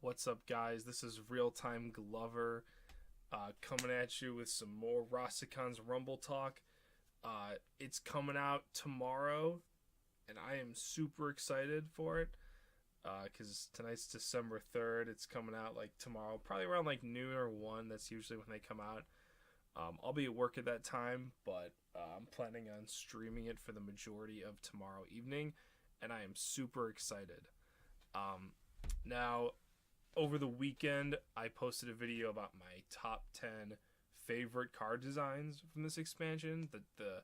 What's up, guys? This is Real Time Glover coming at you with some more Rastakhan's Rumble Talk. It's coming out tomorrow, and I am super excited for it because tonight's December 3rd. It's coming out like tomorrow, probably around like noon or 1. That's usually when they come out. I'll be at work at that time, but I'm planning on streaming it for the majority of tomorrow evening, and I am super excited. Now, over the weekend, I posted a video about my top 10 favorite card designs from this expansion. The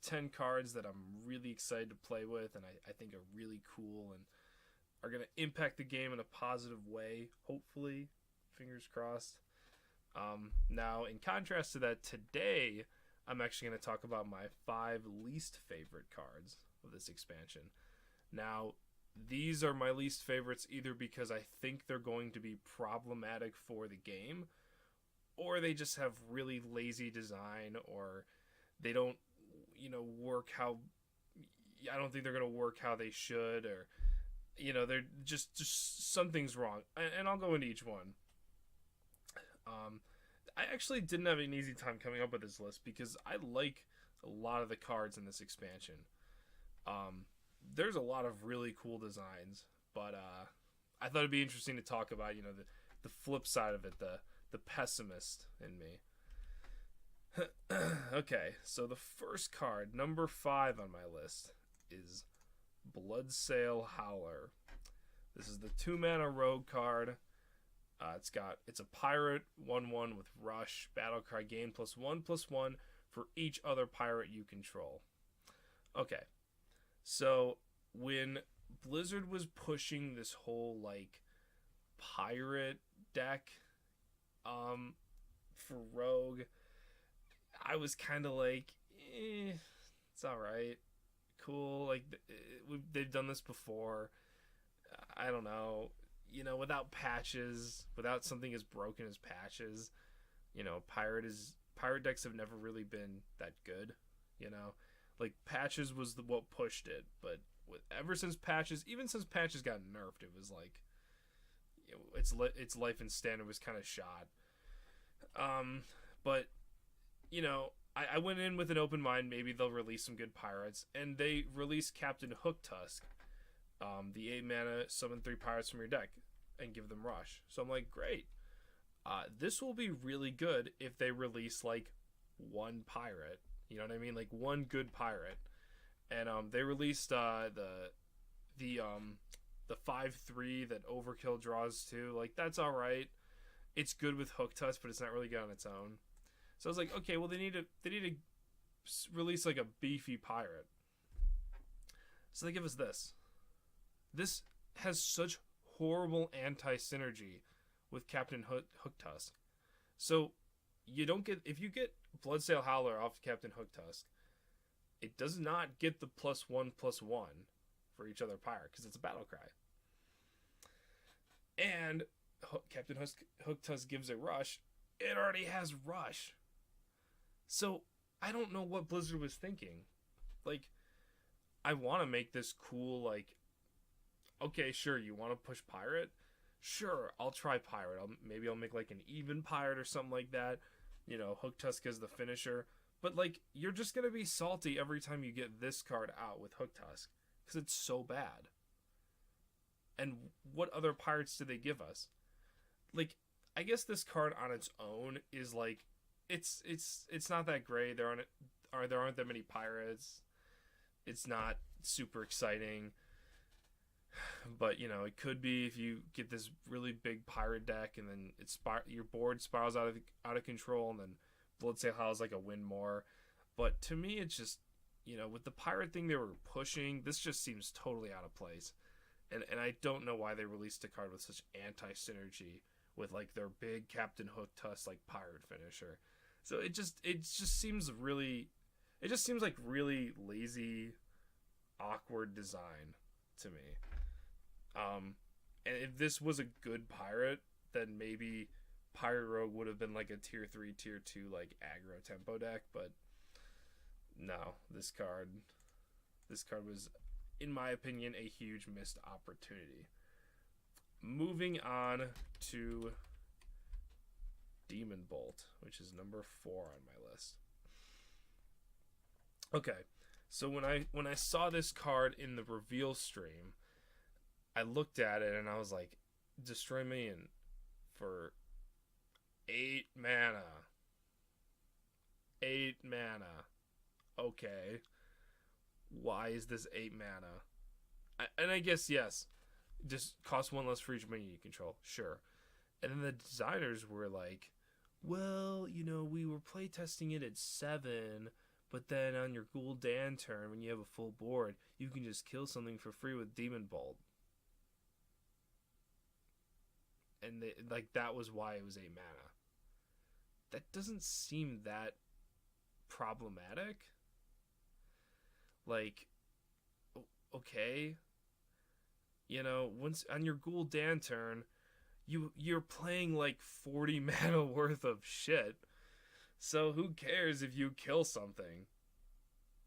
10 cards that I'm really excited to play with and I think are really cool and are going to impact the game in a positive way, hopefully. Fingers crossed. Now, in contrast to that, today I'm actually going to talk about my 5 least favorite cards of this expansion. Now, these are my least favorites either because I think they're going to be problematic for the game, or they just have really lazy design, or they don't, work how. I don't think they're going to work how they should, or, they're just something's wrong. And I'll go into each one. I actually didn't have an easy time coming up with this list because I like a lot of the cards in this expansion. There's a lot of really cool designs, but I thought it'd be interesting to talk about, the flip side of it, the pessimist in me. Okay, so the first card, number 5 on my list, is Bloodsail Howler. This is the 2-mana rogue card. It's a pirate 1/1 with rush, battle cry, gain +1/+1 for each other pirate you control. Okay. So when Blizzard was pushing this whole pirate deck for Rogue, I was kind of like, it's all right, cool. They've done this before. I don't know, without patches, without something as broken as patches, pirate decks have never really been that good. Patches was what pushed it, but ever since patches, even since patches got nerfed, it was like its life and standard was kind of shot. But I went in with an open mind. Maybe they'll release some good pirates, and they released Captain Hooktusk, the 8-mana summon 3 pirates from your deck and give them rush. So I'm like, great. This will be really good if they release one pirate. You know what I mean? One good pirate. And they released the 5/3 that Overkill draws to. That's alright. It's good with Hooktusk, but it's not really good on its own. So I was like, okay, well they need to release a beefy pirate. So they give us this. This has such horrible anti-synergy with Captain Hooktusk. So if you get Bloodsail Howler off Captain Hooktusk, it does not get the +1/+1 for each other pirate because it's a battle cry. And Captain Hooktusk gives a rush. It already has rush. So I don't know what Blizzard was thinking. I want to make this cool. Okay, sure, you want to push pirate? Sure, I'll try pirate. Maybe I'll make an even pirate or something like that. Hooktusk as the finisher. But you're just gonna be salty every time you get this card out with Hooktusk because it's so bad. And what other pirates did they give us? I guess this card on its own is it's not that great. There aren't that many pirates. It's not super exciting. But it could be if you get this really big pirate deck and then your board spirals out of control, and then Bloodsail Howler is a win more. But to me, it's just with the pirate thing they were pushing, this just seems totally out of place. And I don't know why they released a card with such anti-synergy with their big Captain Hooktusk pirate finisher. So it just seems really really lazy, awkward design to me. And if this was a good pirate, then maybe Pirate Rogue would have been a tier 3, tier 2 aggro tempo deck, but no, this card was, in my opinion, a huge missed opportunity. moving on to Demon Bolt, which is number 4 on my list. Okay, so when I saw this card in the reveal stream, I looked at it and I was like, destroy minion for 8 mana. 8 mana. Okay. Why is this 8 mana? And I guess, yes, just cost 1 less for each minion you control. Sure. And then the designers were like, well, you know, we were playtesting it at 7, but then on your Gul'dan turn, when you have a full board, you can just kill something for free with Demon Bolt. And that was why it was 8 mana. That doesn't seem that problematic. Like, okay, you know, once on your Gul'dan turn, you're playing like 40 mana worth of shit. So who cares if you kill something?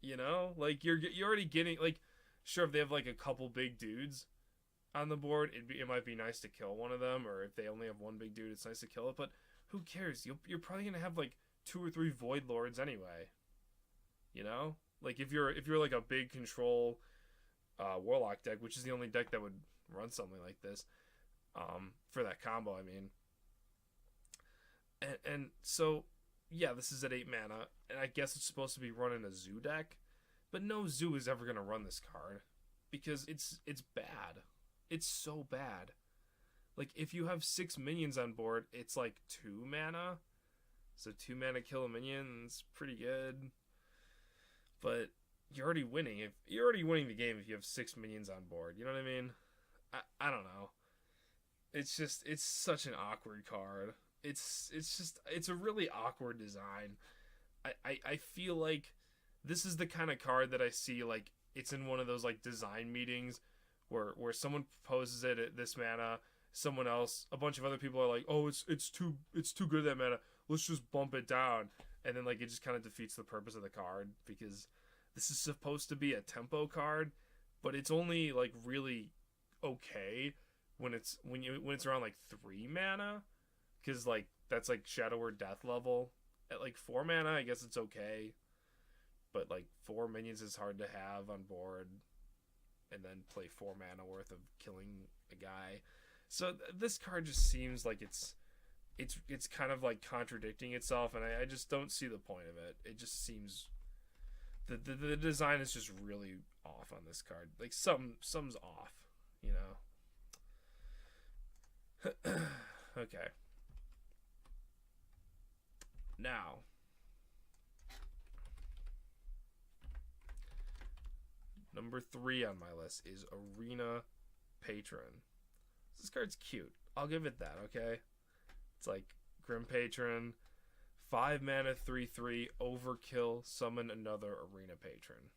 You know, like you're already getting, like, sure, if they have like a couple big dudes on the board, it might be nice to kill one of them, or if they only have one big dude, it's nice to kill it. But who cares? You're probably gonna have like 2 or 3 Void Lords anyway. You know, like if you're like a big control Warlock deck, which is the only deck that would run something like this, for that combo, I mean. And so, yeah, this is at 8 mana, and I guess it's supposed to be running a Zoo deck, but no Zoo is ever gonna run this card because it's bad. It's so bad. Like, if you have 6 minions on board, it's like 2 mana. So 2 mana kill a minion, it's pretty good. But you're already winning. If you're already winning the game if you have 6 minions on board. You know what I mean? I don't know. It's just, it's such an awkward card. It's a really awkward design. I feel like this is the kind of card that I see, like, it's in one of those like design meetings where someone proposes it at this mana, someone else, a bunch of other people are like, oh, it's too good that mana, let's just bump it down, and then like it just kind of defeats the purpose of the card, because this is supposed to be a tempo card, but it's only like really okay when it's around like 3 mana, because like that's like Shadow or Death level. At like 4 mana, I guess it's okay, but like 4 minions is hard to have on board, and then play 4 mana worth of killing a guy. So this card just seems like it's kind of like contradicting itself, and I just don't see the point of it. It just seems the design is just really off on this card. Like some's off, you know. Okay. Now, number 3 on my list is Arena Patron. This card's cute. I'll give it that, okay? It's like Grim Patron, 5 mana, 3/3, overkill, summon another Arena Patron.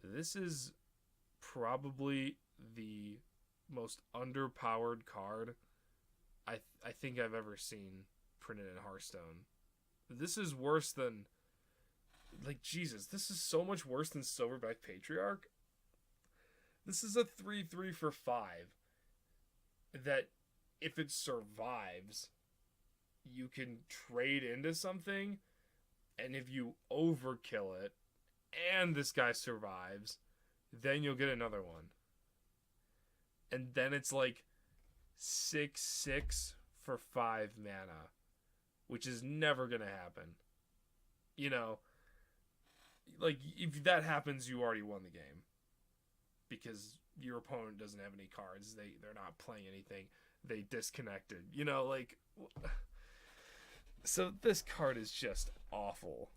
This is probably the most underpowered card I think I've ever seen printed in Hearthstone. This is worse than, like, Jesus, this is so much worse than Silverback Patriarch. This is a 3/3 for 5 that if it survives, you can trade into something, and if you overkill it and this guy survives, then you'll get another one. And then it's like 6/6 for 5 mana, which is never gonna happen. You know, like, if that happens, you already won the game, because your opponent doesn't have any cards. They're not playing anything. They disconnected. You know, like, so this card is just awful.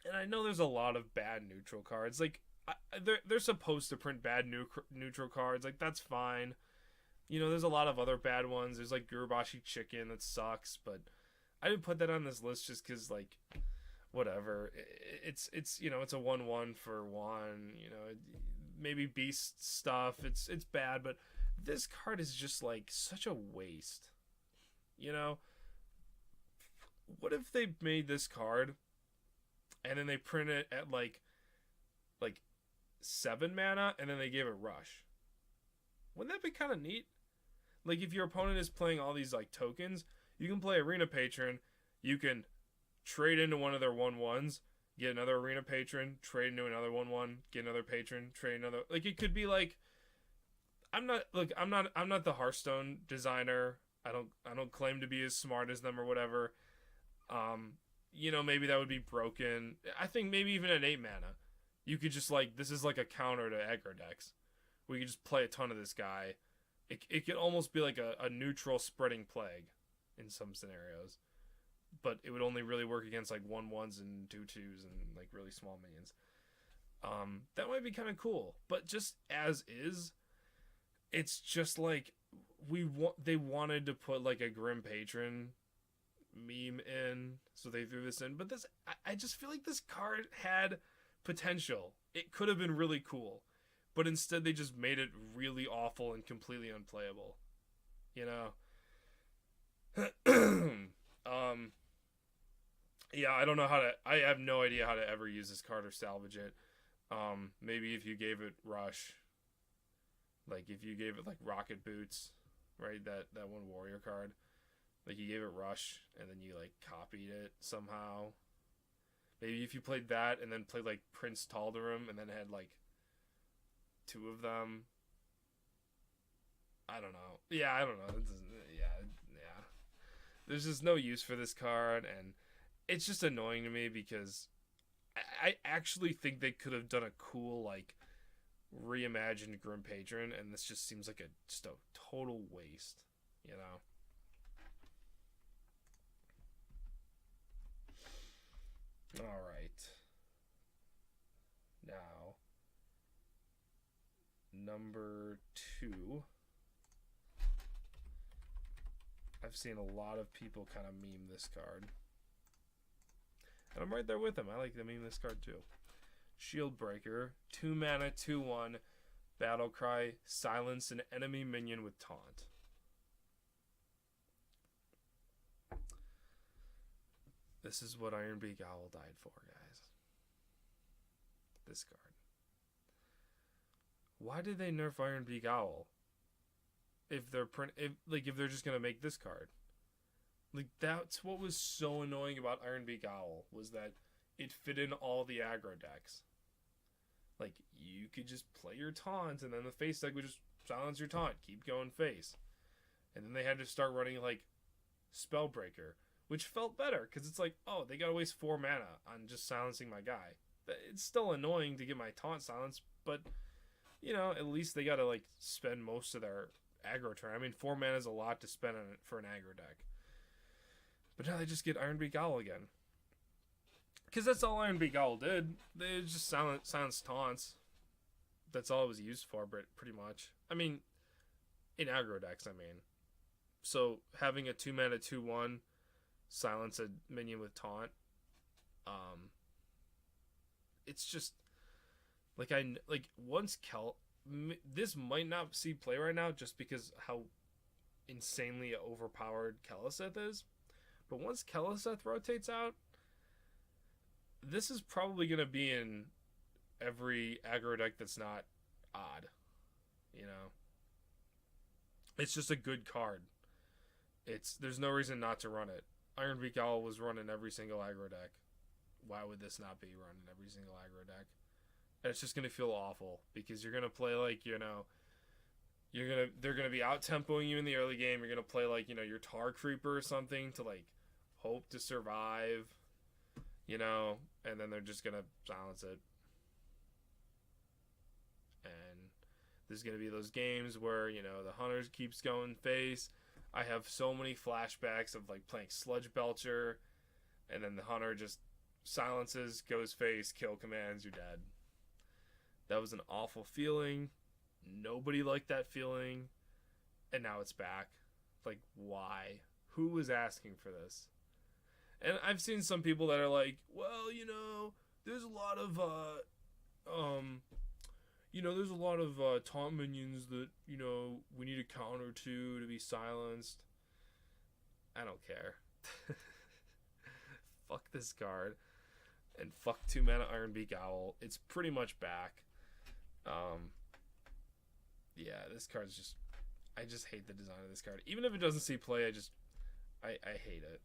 And I know there's a lot of bad neutral cards. Like, they're supposed to print bad neutral cards. Like, that's fine. You know, there's a lot of other bad ones. There's like Gurubashi Chicken that sucks, but I didn't put that on this list just because, like, whatever. It's you know, it's a 1/1 for 1. You know, maybe beast stuff. It's bad, but this card is just like such a waste. You know, what if they made this card and then they print it at like 7 mana and then they gave it rush. Wouldn't that be kind of neat? Like, if your opponent is playing all these like tokens, you can play Arena Patron, you can trade into one of their 1/1s, get another Arena Patron, trade into another 1/1, get another Patron, trade another. Like, it could be like, I'm not the Hearthstone designer. I don't claim to be as smart as them or whatever. Maybe that would be broken. I think maybe even at 8 mana, you could just like, this is like a counter to aggro decks. We could just play a ton of this guy. It could almost be like a neutral spreading plague in some scenarios. But it would only really work against like 1/1s and 2/2s and like really small minions. That might be kind of cool. But just as is, it's just like they wanted to put like a Grim Patron meme in, so they threw this in. But I just feel like this card had potential. It could have been really cool. But instead they just made it really awful and completely unplayable. You know? Yeah, I don't know how to... I have no idea how to ever use this card or salvage it. Maybe if you gave it Rush. Like, if you gave it, like, Rocket Boots. Right? That one warrior card. Like, you gave it Rush, and then you, like, copied it somehow. Maybe if you played that, and then played, like, Prince Tal'Darim, and then had, like, 2 of them. I don't know. Yeah, I don't know. Yeah. There's just no use for this card, and it's just annoying to me because I actually think they could have done a cool, like, reimagined Grim Patron, and this just seems like just a total waste, you know? Alright. Now, number 2. I've seen a lot of people kind of meme this card. And I'm right there with them. I like to meme this card too. Shield Breaker, 2 mana, 2/1, Battle Cry, silence an enemy minion with taunt. This is what Ironbeak Owl died for, guys. This card. Why did they nerf Ironbeak Owl? If they're just gonna make this card. Like, that's what was so annoying about Ironbeak Owl, was that it fit in all the aggro decks. Like, you could just play your taunt, and then the face deck would just silence your taunt, keep going face. And then they had to start running, like, Spellbreaker, which felt better, because it's like, oh, they gotta waste 4 mana on just silencing my guy. It's still annoying to get my taunt silenced, but, you know, at least they gotta, like, spend most of their aggro turn. I mean, 4 mana is a lot to spend on it for an aggro deck. But now they just get Ironbeak Owl again. Because that's all Ironbeak Owl did. They just silenced taunts. That's all it was used for, pretty much. I mean, in aggro decks, I mean. So, having a 2 mana 2/1 silence a minion with taunt, it's just, once this might not see play right now just because how insanely overpowered Keleseth is. But once Keleseth rotates out, this is probably going to be in every aggro deck that's not odd. You know? It's just a good card. There's no reason not to run it. Ironbeak Owl was run in every single aggro deck. Why would this not be run in every single aggro deck? And it's just going to feel awful because you're going to play, like, you know, they're going to be out-tempoing you in the early game. You're going to play, like, you know, your Tar Creeper or something to, like, hope to survive, you know, and then they're just going to silence it. And there's going to be those games where, you know, the Hunter keeps going face. I have so many flashbacks of, like, playing Sludge Belcher, and then the Hunter just silences, goes face, kill commands, you're dead. That was an awful feeling. Nobody liked that feeling. And now it's back. Like, why? Who was asking for this? And I've seen some people that are like, well, you know, there's a lot of, there's a lot of taunt minions that, you know, we need a counter to be silenced. I don't care. Fuck this card. And fuck 2 mana Ironbeak Owl. It's pretty much back. Um, yeah, this card's just... I just hate the design of this card. Even if it doesn't see play, I hate it.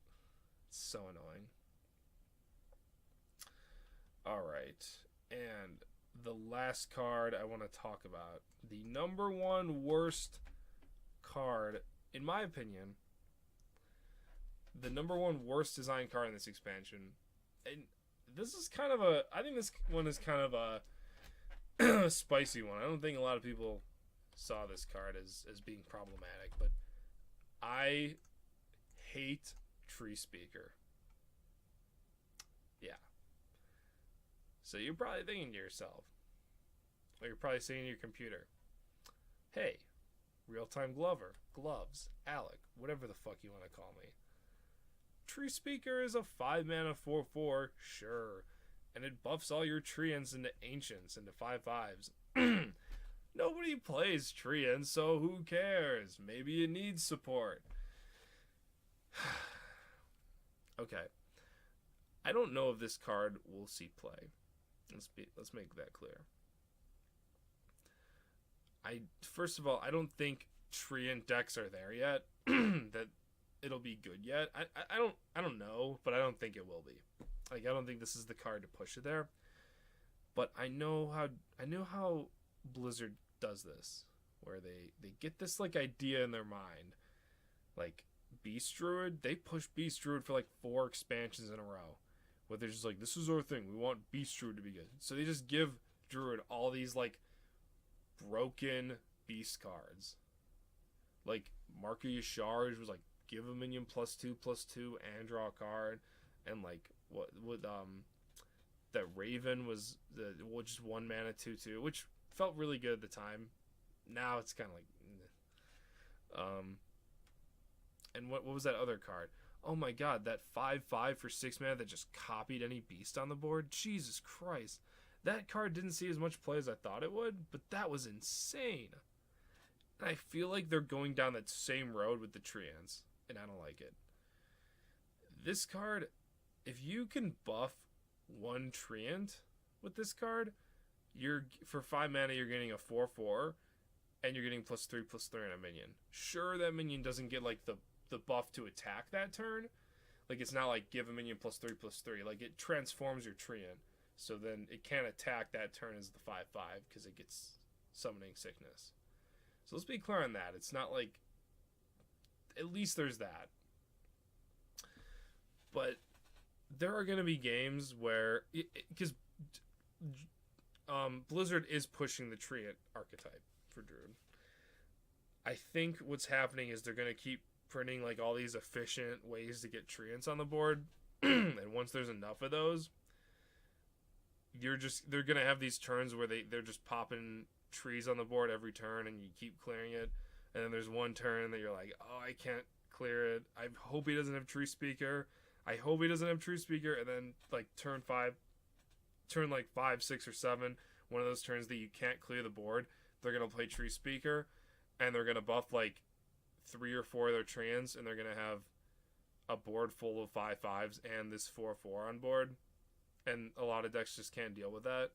It's so annoying. Alright. And the last card I want to talk about. The number one worst card, in my opinion. The number one worst design card in this expansion. And this is kind of a... I think this one is kind of a spicy one. I don't think a lot of people saw this card as being problematic, but I hate Tree Speaker. Yeah. So you're probably thinking to yourself, or you're probably saying to your computer, hey, Real-Time Gloves, Alec, whatever the fuck you want to call me. Tree Speaker is a 5-mana 4/4, sure, and it buffs all your treants into ancients, into 5/5s. Nobody plays treants, so who cares? Maybe it needs support. Okay. I don't know if this card will see play. Let's make that clear. First of all, I don't think treant decks are there yet. That it'll be good yet. I don't know, but I don't think it will be. Like, I don't think this is the card to push it there. But I know how Blizzard does this, where they get this like idea in their mind. Like Beast Druid, they push Beast Druid for like 4 expansions in a row. Where they're just like, this is our thing. We want Beast Druid to be good. So they just give Druid all these like broken beast cards. Like Mark of Yashar was like, give a minion +2/+2 and draw a card. And like what that Raven was just 1 mana 2/2, which felt really good at the time. Now it's kind of like and what was that other card? Oh my god, that 5/5 for 6 mana that just copied any beast on the board? Jesus Christ. That card didn't see as much play as I thought it would, but that was insane. And I feel like they're going down that same road with the treants, and I don't like it. This card, if you can buff 1 treant with this card, for 5 mana you're getting a 4/4, and you're getting +3/+3 on a minion. Sure, that minion doesn't get like the buff to attack that turn. Like, it's not like give a minion +3/+3. Like, it transforms your treant, so then it can't attack that turn as the 5/5 because it gets Summoning Sickness. So let's be clear on that. It's not like, at least there's that. But there are going to be games where, because Blizzard is pushing the treant archetype for Druid. I think what's happening is they're going to keep printing like all these efficient ways to get treants on the board. And once there's enough of those, they're going to have these turns where they're just popping trees on the board every turn and you keep clearing it. And then there's one turn that you're like, oh, I can't clear it. I hope he doesn't have Tree Speaker. And then like turn 5, 6 or 7, one of those turns that you can't clear the board, they're going to play Tree Speaker and they're going to buff like 3 or 4 of their treants, and they're going to have a board full of 5/5s and this 4/4 on board. And a lot of decks just can't deal with that.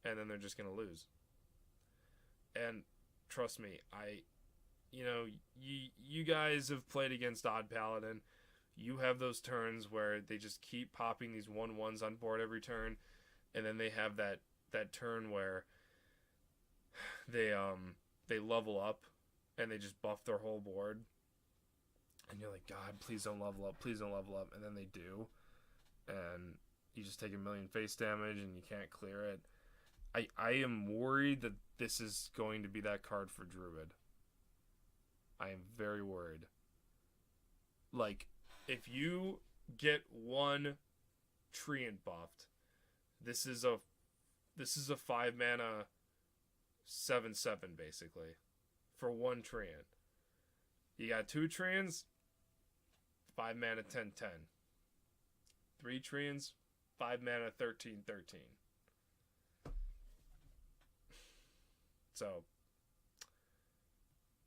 And then they're just going to lose. And trust me, you guys have played against Odd Paladin. You have those turns where they just keep popping these 1/1s on board every turn. And then they have that turn where they level up and they just buff their whole board. And you're like, God, please don't level up. And then they do. And you just take 1,000,000 face damage and you can't clear it. I am worried that this is going to be that card for Druid. I am very worried. Like, if you get 1 treant buffed, this is a 5 mana 7/7 basically for 1 treant. You got 2 treants, 5 mana 10/10. 3 treants, 5 mana 13/13. So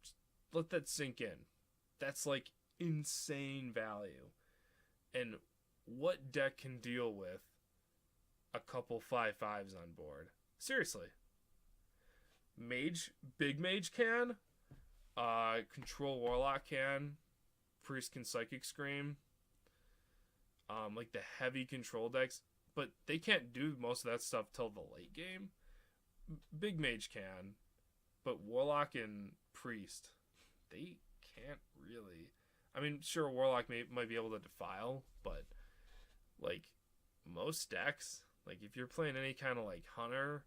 just let that sink in. That's like insane value. And what deck can deal with a couple 5/5s on board? Seriously. Big Mage can. Control Warlock can. Priest can Psychic Scream. Like the heavy control decks. But they can't do most of that stuff till the late game. Big Mage can. But Warlock and Priest, they can't really. I mean, sure, Warlock might be able to Defile, but like most decks, like if you're playing any kind of like Hunter,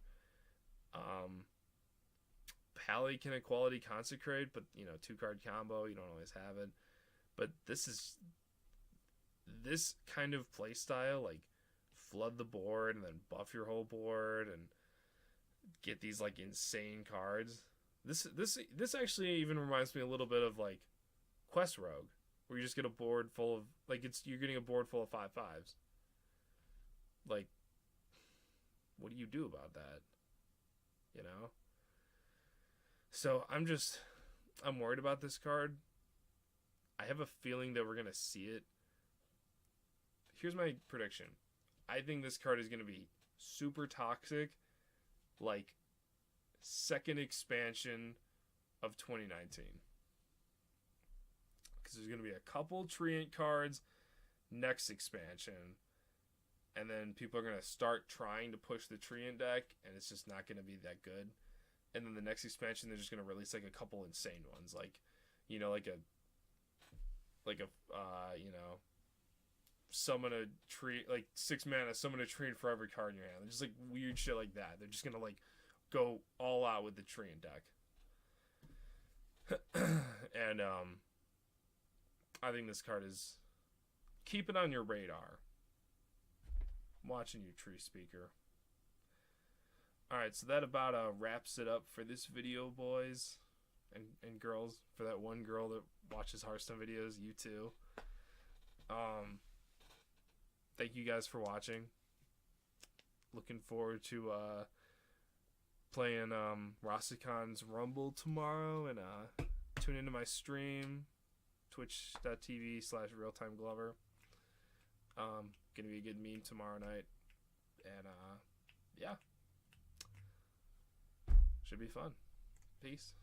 Pally can Equality Consecrate, but 2-card combo, you don't always have it. But this kind of play style, like flood the board and then buff your whole board and get these like insane cards. This actually even reminds me a little bit of like Quest Rogue, where you just get a board full of you're getting a board full of 5/5s. Like, what do you do about that? So I'm worried about this card. I have a feeling that we're gonna see it. Here's my prediction. I think this card is gonna be super toxic, like second expansion of 2019. Because there's going to be a couple Treant cards next expansion. And then people are going to start trying to push the Treant deck, and it's just not going to be that good. And then the next expansion, they're just going to release like a couple insane ones. Like, summon a tree, like 6 mana, summon a Treant for every card in your hand. Just like weird shit like that. They're just going to like go all out with the Treant deck. And I think this card is... Keep it on your radar. I'm watching you, Tree Speaker. Alright, so that about wraps it up for this video, boys and girls. For that one girl that watches Hearthstone videos, you too. Thank you guys for watching. Looking forward to playing Rastakhan's Rumble tomorrow, and tune into my stream, twitch.tv/realtimeglover. Gonna be a good meme tomorrow night, and yeah, should be fun. Peace.